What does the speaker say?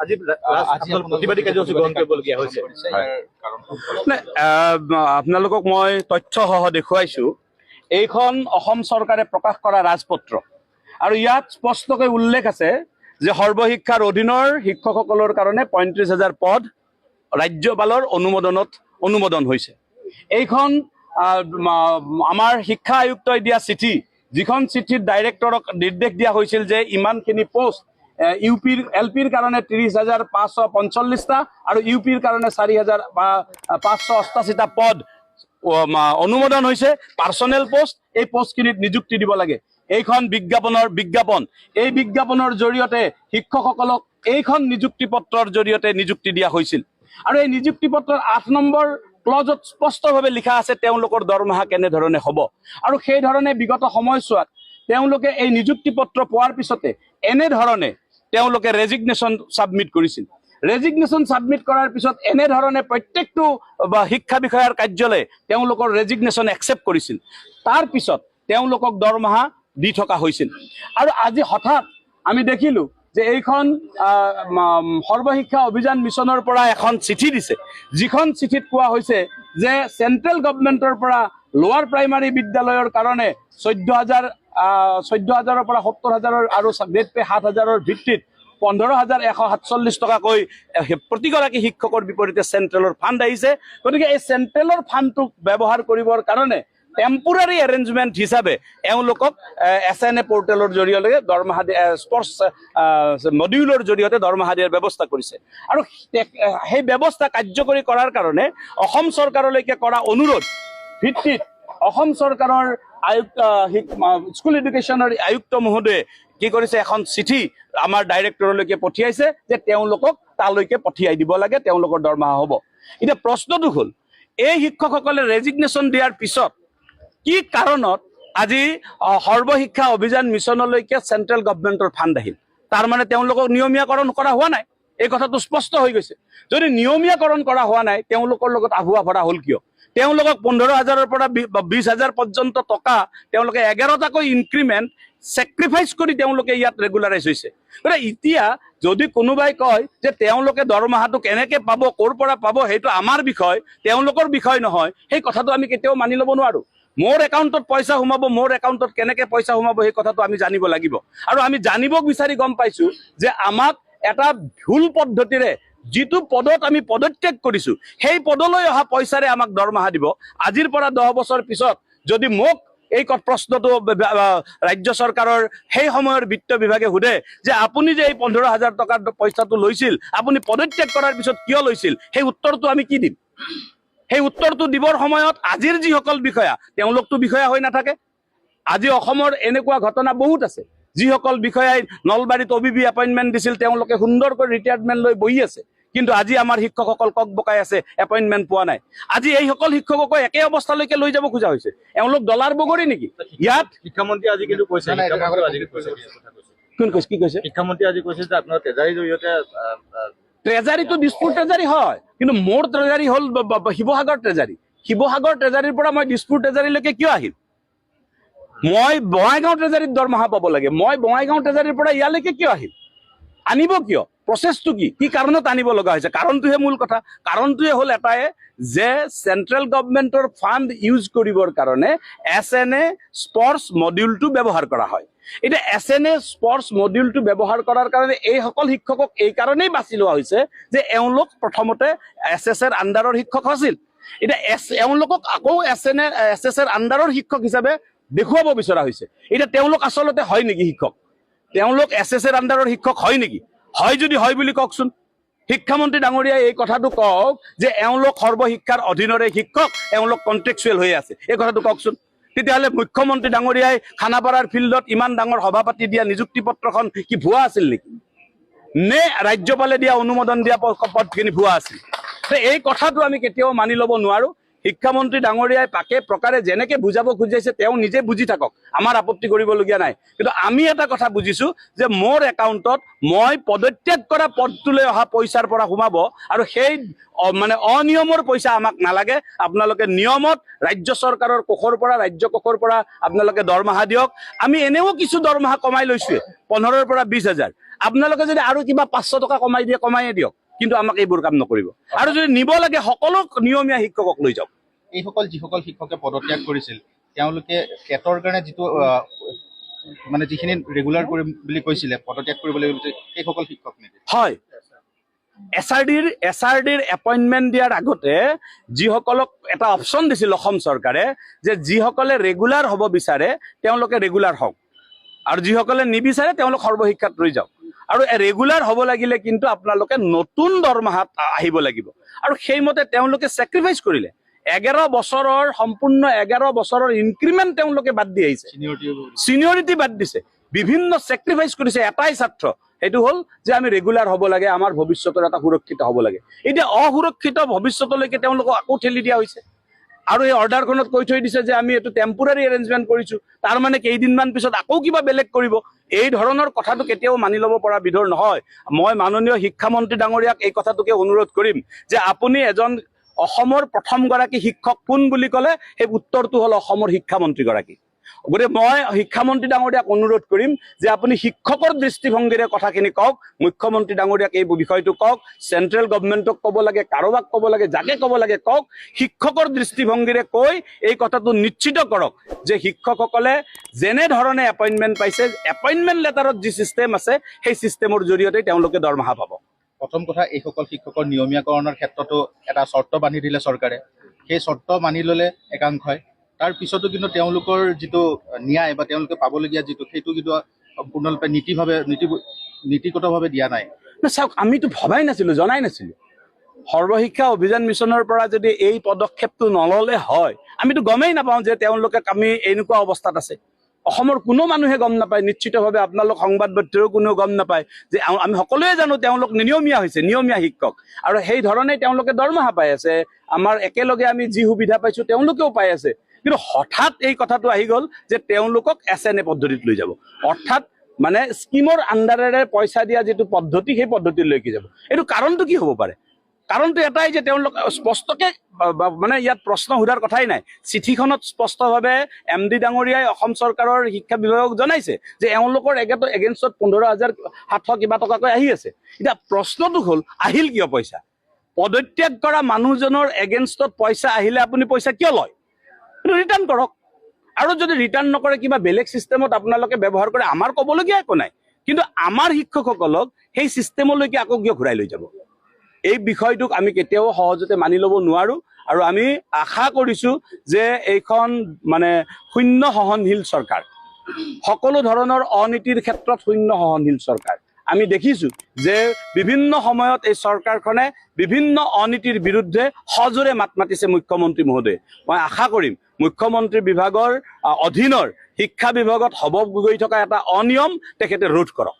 আজি প্ৰতিবাদী কাৰ্যসূচী গ্ৰহণ কৰিবলগীয়া হৈছে? আপোনালোকক মই তথ্যসহ দেখুৱাইছো এইখন অসম চৰকাৰে প্ৰকাশ কৰা ৰাজপত্ৰ আৰু ইয়াত স্পষ্টকৈ উল্লেখ আছে যে সৰ্বশিক্ষাৰ অধীনৰ শিক্ষকসকলৰ কাৰণে ৩৫,০০০ পদ ৰাজ্যপালৰ অনুমোদন হৈছে। এইখন আমাৰ শিক্ষা আয়ুক্তই দিয়া চিঠি, যিখন চিঠিত ডাইৰেক্টৰক নিৰ্দেশ দিয়া হৈছিল যে ইমানখিনি পোষ্ট ইউপিৰ এলপিৰ কাৰণে ৩০,৫৪৫টা আৰু ইউপিৰ কাৰণে ৪,৫৮৮টা পদ অনুমোদন হৈছে। পাৰ্চনেল পোষ্ট, এই পোষ্টখিনিত নিযুক্তি দিব লাগে। এইখন বিজ্ঞাপন, এই বিজ্ঞাপনৰ জৰিয়তে শিক্ষকসকলক এইখন নিযুক্তি পত্ৰৰ জৰিয়তে নিযুক্তি দিয়া হৈছিল আৰু এই নিযুক্তি পত্ৰৰ ৮ নম্বৰ ক্লজত স্পষ্টভাৱে লিখা আছে তেওঁলোকৰ দৰমহা কেনেধৰণে হ'ব আৰু সেই ধৰণে বিগত সময়ছোৱাত তেওঁলোকে এই নিযুক্তি পত্ৰ পোৱাৰ পিছতে এনেধৰণে তেওঁলোকে ৰেজিগনেশ্যন ছাবমিট কৰিছিল। ৰেজিগনেশ্যন ছাবমিট কৰাৰ পিছত এনেধৰণে প্ৰত্যেকটো শিক্ষা বিষয়াৰ কাৰ্যালয়ে তেওঁলোকৰ ৰেজিগনেশ্যন একচেপ্ট কৰিছিল। তাৰ পিছত তেওঁলোকক দৰমহা দি থকা হৈছিল আৰু আজি হঠাৎ আমি দেখিলোঁ যে এইখন সৰ্বশিক্ষা অভিযান মিছনৰ পৰা এখন চিঠি দিছে, যিখন চিঠিত কোৱা হৈছে যে চেণ্ট্ৰেল গভৰ্ণমেণ্টৰ পৰা লোৱাৰ প্ৰাইমাৰী বিদ্যালয়ৰ কাৰণে 14,000ৰ পৰা 70,000 আৰু গ্ৰেড পে 7,000ৰ ভিত্তিত 15,147 টকাকৈ প্ৰতিগৰাকী শিক্ষকৰ বিপৰীতে চেণ্ট্ৰেলৰ ফাণ্ড আহিছে। গতিকে এই চেণ্ট্ৰেলৰ ফাণ্ডটোক ব্যৱহাৰ কৰিবৰ কাৰণে টেম্পৰাৰী এৰেঞ্জমেণ্ট হিচাপে এওঁলোকক SNA পৰ্টেলৰ জৰিয়তে দৰমহা স্পৰ্টছ মডিউলৰ জৰিয়তে দৰমহা দিয়াৰ ব্যৱস্থা কৰিছে আৰু সেই ব্যৱস্থা কাৰ্যকৰী কৰাৰ কাৰণে অসম চৰকাৰলৈকে কৰা অনুৰোধ ভিত্তিত অসম চৰকাৰৰ স্কুল এডুকেশ্যনৰ আয়ুক্ত মহোদয়ে কি কৰিছে, এখন চিঠি আমাৰ ডাইৰেক্টৰলৈকে পঠিয়াইছে যে তেওঁলোকক তালৈকে পঠিয়াই দিব লাগে, তেওঁলোকৰ দৰমহা হ'ব। এতিয়া প্ৰশ্নটো হ'ল এই শিক্ষকসকলে ৰেজিগনেশ্যন দিয়াৰ পিছত কি কাৰণত আজি সৰ্বশিক্ষা অভিযান মিছনলৈকে চেণ্ট্ৰেল গভৰ্ণমেণ্টৰ ফাণ্ড আহিল? তাৰমানে তেওঁলোকক নিয়মীয়াকৰণ কৰা হোৱা নাই, এই কথাটো স্পষ্ট হৈ গৈছে। যদি নিয়মীয়াকৰণ কৰা হোৱা নাই তেওঁলোকৰ লগত আভুৱা ভৰা হ'ল কিয়? তেওঁলোকক 15,000ৰ পৰা 20,000 পৰ্যন্ত টকা তেওঁলোকে 11টাকৈ ইনক্ৰিমেণ্ট ছেক্ৰিফাইচ কৰি তেওঁলোকে ইয়াত ৰেগুলাৰাইজ হৈছে। গতিকে এতিয়া যদি কোনোবাই কয় যে তেওঁলোকে দৰমহাটো কেনেকৈ পাব, ক'ৰ পৰা পাব, সেইটো আমাৰ বিষয়, তেওঁলোকৰ বিষয় নহয়, সেই কথাটো আমি কেতিয়াও মানি ল'ব নোৱাৰোঁ। মোৰ একাউণ্টত পইচা সোমাব, মোৰ একাউণ্টত কেনেকৈ পইচা সোমাব সেই কথাটো আমি জানিব লাগিব আৰু আমি জানিব বিচাৰি গম পাইছোঁ যে আমাক এটা ভুল পদ্ধতিৰে যিটো পদত আমি পদত্যাগ কৰিছোঁ সেই পদলৈ অহা পইচাৰে আমাক দৰমহা দিব। আজিৰ পৰা 10 বছৰ পিছত যদি মোক এই প্ৰশ্নটো ৰাজ্য চৰকাৰৰ সেই সময়ৰ বিত্ত বিভাগে সোধে যে আপুনি যে এই 15,000 টকাৰ পইচাটো লৈছিল আপুনি পদত্যাগ কৰাৰ পিছত কিয় লৈছিল, সেই উত্তৰটো আমি কি দিম? সেই উত্তৰটো দিবৰ সময়ত আজিৰ যিসকল বিষয়া তেওঁলোকতো বিষয়া হৈ নাথাকে। আজি অসমৰ এনেকুৱা ঘটনা বহুত আছে, যিসকল বিষয়াই নলবাৰীত OBB এপইণ্টমেণ্ট দিছিল তেওঁলোকে সুন্দৰকৈ ৰিটায়াৰমেণ্ট লৈ বহি আছে, কিন্তু আজি আমাৰ শিক্ষকসকল কক বকাই আছে, এপইণ্টমেণ্ট পোৱা নাই। আজি এইসকল শিক্ষককো একে অৱস্থালৈকে লৈ যাব খোজা হৈছে। এওঁলোক ডলাৰ বগৰী নেকি? ইয়াত শিক্ষামন্ত্ৰী আজি কিন্তু কৈছে, কি কৈছে? শিক্ষামন্ত্ৰী আজি কৈছে যে আপোনাৰ ট্ৰেজাৰীৰ জৰিয়তে ট্ৰেজাৰীটো দিছপুৰ ট্ৰেজাৰী হয়, কিন্তু মোৰ ট্ৰেজাৰী হ'ল শিৱসাগৰ ট্ৰেজাৰী। শিৱসাগৰ ট্ৰেজাৰীৰ পৰা মই দিছপুৰ ট্ৰেজাৰীলৈকে কিয় আহিম? মই বঙাইগাঁও ট্ৰেজাৰীত দৰমহা পাব লাগে, মই বঙাইগাঁও ট্ৰেজাৰীৰ পৰা ইয়ালৈকে কিয় আহিম? আনিব কিয়? প্ৰচেছটো কি কাৰণত আনিব লগা হৈছে? কাৰণটোহে মূল কথা। কাৰণটোৱে হ'ল এটাই যে চেণ্ট্ৰেল গভৰ্ণমেণ্টৰ ফাণ্ড ইউজ কৰিবৰ কাৰণে SNA স্পৰ্টছ মডিউলটো ব্যৱহাৰ কৰা হয়। এতিয়া SNA স্পৰ্টছ মডিউলটো ব্যৱহাৰ কৰাৰ কাৰণে এইসকল শিক্ষকক এই কাৰণেই বাছি লোৱা হৈছে যে এওঁলোক প্ৰথমতে SSৰ আণ্ডাৰৰ শিক্ষক আছিল। এতিয়া এওঁলোকক আকৌ SSৰ আণ্ডাৰৰ শিক্ষক হিচাপে দেখুৱাব বিচৰা হৈছে। এতিয়া তেওঁলোক আচলতে হয় নেকি শিক্ষক? তেওঁলোক SSৰ আণ্ডাৰৰ শিক্ষক হয় নেকি? হয় যদি হয় বুলি কওকচোন। শিক্ষামন্ত্ৰী ডাঙৰীয়াই এই কথাটো কওক যে এওঁলোক সৰ্বশিক্ষাৰ অধীনৰে শিক্ষক, এওঁলোক কণ্ট্ৰেকচুৱেল হৈ আছে, এই কথাটো কওকচোন। তেতিয়াহ'লে মুখ্যমন্ত্ৰী ডাঙৰীয়াই খানাপাৰাৰ ফিল্ডত ইমান ডাঙৰ সভা পাতি দিয়া নিযুক্তি পত্ৰখন কি ভুৱা আছিল নেকি? নে ৰাজ্যপালে দিয়া অনুমোদন দিয়া পদখিনি ভুৱা আছিল? এই কথাটো আমি কেতিয়াও মানি ল'ব নোৱাৰোঁ। শিক্ষামন্ত্ৰী ডাঙৰীয়াই পাকে প্ৰকাৰে যেনেকে বুজাব খুজিছে তেওঁ নিজে বুজি থাকক, আমাৰ আপত্তি কৰিবলগীয়া নাই। কিন্তু আমি এটা কথা বুজিছো যে মোৰ একাউণ্টত মই পদত্যাগ কৰা পদটোলৈ অহা পইচাৰ পৰা সোমাব, আৰু সেই মানে অনিয়মৰ পইচা আমাক নালাগে। আপোনালোকে নিয়মত ৰাজ্য চৰকাৰৰ কোষৰ পৰা, ৰাজ্য কোষৰ পৰা আপোনালোকে দৰমহা দিয়ক। আমি এনেও কিছু দৰমহা কমাই লৈছোৱে, 15,000 পৰা 20,000। আপোনালোকে যদি আৰু কিবা 500 টকা কমাই দিয়ে, কমাইয়ে দিয়ক, কিন্তু আমাক এইবোৰ কাম নকৰিব। আৰু যদি নিব লাগে সকলো নিয়মীয়া শিক্ষকক লৈ যাওক। এইসকল যিসকল শিক্ষকে পদত্যাগ কৰিছিল তেওঁলোকে টেটৰ কাৰণে যিটো মানে যিখিনি ৰেগুলাৰ কৰিম বুলি কৈছিলে, পদত্যাগ কৰিব লাগিব, সেইসকল শিক্ষক নেকি? হয়, SRDৰ এপইণ্টমেণ্ট দিয়াৰ আগতে যিসকলক এটা অপশ্যন দিছিল অসম চৰকাৰে যে যিসকলে ৰেগুলাৰ হ'ব বিচাৰে তেওঁলোকে ৰেগুলাৰ হওক, আৰু যিসকলে নিবিচাৰে তেওঁলোক সৰ্বশিক্ষাত ৰৈ যাওক। আৰু ৰেগুলাৰ হ'ব লাগিলে কিন্তু আপোনালোকে নতুন দৰমহাত আহিব লাগিব, আৰু সেইমতে তেওঁলোকে ছেক্ৰিফাইচ কৰিলে। 11 বছৰৰ সম্পূৰ্ণ 11 বছৰৰ ইনক্ৰিমেণ্ট তেওঁলোকে বাদ দি আহিছে, চিনিয়ৰিটি বাদ দিছে, বিভিন্ন ছেক্ৰিফাইচ কৰিছে। এটাই স্বাৰ্থ, সেইটো হ'ল যে আমি ৰেগুলাৰ হ'ব লাগে, আমাৰ ভৱিষ্যতৰ এটা সুৰক্ষিত হ'ব লাগে। এতিয়া অসুৰক্ষিত ভৱিষ্যতলৈকে তেওঁলোকক আকৌ ঠেলি দিয়া হৈছে, আৰু এই অৰ্ডাৰখনত কৈ থৈ দিছে যে আমি এইটো টেম্পৰাৰী এৰেঞ্জমেণ্ট কৰিছো, তাৰ মানে কেইদিনমান পিছত আকৌ কিবা বেলেগ কৰিব। এই ধৰণৰ কথাটো কেতিয়াও মানি ল'ব পৰা বিধৰ নহয়। মই মাননীয় শিক্ষামন্ত্ৰী ডাঙৰীয়াক এই কথাটোকে অনুৰোধ কৰিম যে আপুনি এজন অসমৰ প্ৰথমগৰাকী শিক্ষক কোন বুলি ক'লে সেই উত্তৰটো হ'ল অসমৰ শিক্ষামন্ত্ৰীগৰাকী। গতিকে মই শিক্ষামন্ত্ৰী ডাঙৰীয়াক অনুৰোধ কৰিম যে আপুনি শিক্ষকৰ দৃষ্টিভংগীৰে কথাখিনি কওক, মুখ্যমন্ত্ৰী ডাঙৰীয়াক এই বিষয়টো কওক, চেণ্ট্ৰেল গভৰ্ণমেণ্টক ক'ব লাগে, কাৰোবাক ক'ব লাগে, যাকে ক'ব লাগে কওক, শিক্ষকৰ দৃষ্টিভংগীৰে কৈ এই কথাটো নিশ্চিত কৰক যে শিক্ষকসকলে যেনেধৰণে এপইণ্টমেণ্ট পাইছে, এপইণ্টমেণ্ট লেটাৰত যি ছিষ্টেম আছে সেই ছিষ্টেমৰ জৰিয়তে তেওঁলোকে দৰমহা পাব। প্ৰথম কথা, এইসকল শিক্ষকৰ নিয়মীয়াকৰণৰ ক্ষেত্ৰতো এটা চৰ্ত বান্ধি দিলে চৰকাৰে। সেই চৰ্ত মানি ল'লে একাংশই, তাৰ পিছতো কিন্তু তেওঁলোকৰ যিটো ন্যায় বা তেওঁলোকে পাবলগীয়া যিটো, সেইটো কিন্তু সম্পূৰ্ণৰূপে নীতিগতভাৱে দিয়া নাই। চাওক, আমিতো ভবাই নাছিলোঁ, জনাই নাছিলোঁ। সৰ্বশিক্ষা অভিযান মিছনৰ পৰা যদি এই পদক্ষেপটো নল'লে হয়, আমিতো গমেই নাপাওঁ যে তেওঁলোকে আমি এনেকুৱা অৱস্থাত আছে। অসমৰ কোনো মানুহে গম নাপায়, নিশ্চিতভাৱে আপোনালোক সংবাদ মাধ্যমেও কোনেও গম নাপায় যে আমি সকলোৱে জানো তেওঁলোক নিয়মীয়া হৈছে, নিয়মীয়া শিক্ষক, আৰু সেই ধৰণে তেওঁলোকে দৰমহা পাই আছে। আমাৰ একেলগে আমি যি সুবিধা পাইছোঁ তেওঁলোকেও পাই আছে। কিন্তু হঠাৎ এই কথাটো আহি গ'ল যে তেওঁলোকক SNA পদ্ধতিত লৈ যাব, অৰ্থাৎ মানে স্কিমৰ আণ্ডাৰেৰে পইচা দিয়া যিটো পদ্ধতি সেই পদ্ধতিলৈকে যাব। এইটো কাৰণটো কি হ'ব পাৰে? কাৰণটো এটাই যে তেওঁলোক স্পষ্টকে মানে ইয়াত প্ৰশ্ন সোধাৰ কথাই নাই। চিঠিখনত স্পষ্টভাৱে MD ডাঙৰীয়াই অসম চৰকাৰৰ শিক্ষা বিভাগক জনাইছে যে এওঁলোকৰ এগেইনষ্টত 15,700 কিবা টকাকৈ আহি আছে। এতিয়া প্ৰশ্নটো হ'ল, আহিল কিয় পইচা? পদত্যাগ কৰা মানুহজনৰ এগেইনষ্টত পইচা আহিলে আপুনি পইচা কিয় লয়? এইটো ৰিটাৰ্ণ কৰক, আৰু যদি ৰিটাৰ্ণ নকৰে কিবা বেলেগ ছিষ্টেমত আপোনালোকে ব্যৱহাৰ কৰে, আমাৰ ক'বলগীয়া একো নাই। কিন্তু আমাৰ শিক্ষকসকলক সেই ছিষ্টেমলৈকে আকৌ কিয় ঘূৰাই লৈ যাব? এই বিষয়টোক আমি কেতিয়াও সহজতে মানি ল'ব নোৱাৰো, আৰু আমি আশা কৰিছোঁ যে এইখন মানে শূন্য সহনশীল চৰকাৰ, সকলো ধৰণৰ অনীতিৰ ক্ষেত্ৰত শূন্য সহনশীল চৰকাৰ। আমি দেখিছোঁ যে বিভিন্ন সময়ত এই চৰকাৰখনে বিভিন্ন অনীতিৰ বিৰুদ্ধে সজোৰে মাত মাতিছে মুখ্যমন্ত্ৰী মহোদয়ে। মই আশা কৰিম মুখ্যমন্ত্ৰী বিভাগৰ অধীনৰ শিক্ষা বিভাগত হ'ব গৈ থকা এটা অনিয়ম তেখেতে ৰোধ কৰক।